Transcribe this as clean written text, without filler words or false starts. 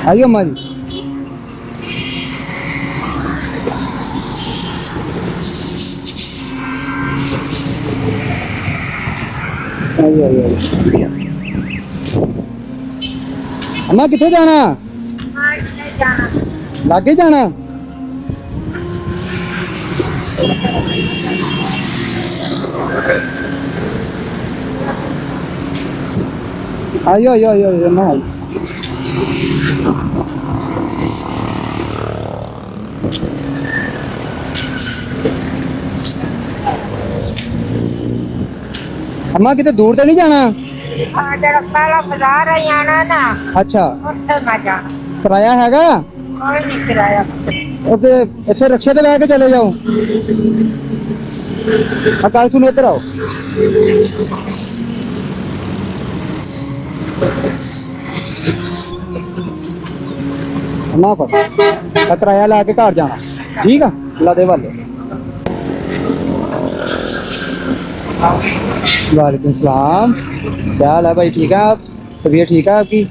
आइए अम्मा जी। आइए आइए आइए। अम्मा किथे जाना? लागे जाना? आइयो आइयो आइयो आइयो अम्मा। अम्मा किते दूर तो नहीं जाना? पहला बाजार है आना ना। अच्छा उत्थे ना जा। किराया हैगा? कोई नहीं किराया। उसे इतने रिक्शे ते लैके चले जाओ। कल सुनो इधर आओ। अम्मा पर किराया लैके घर जाना ठीक है। लादे वाले वालेकुम सलाम। क्या हाल है भाई? ठीक है आप? तबीयत ठीक है आपकी?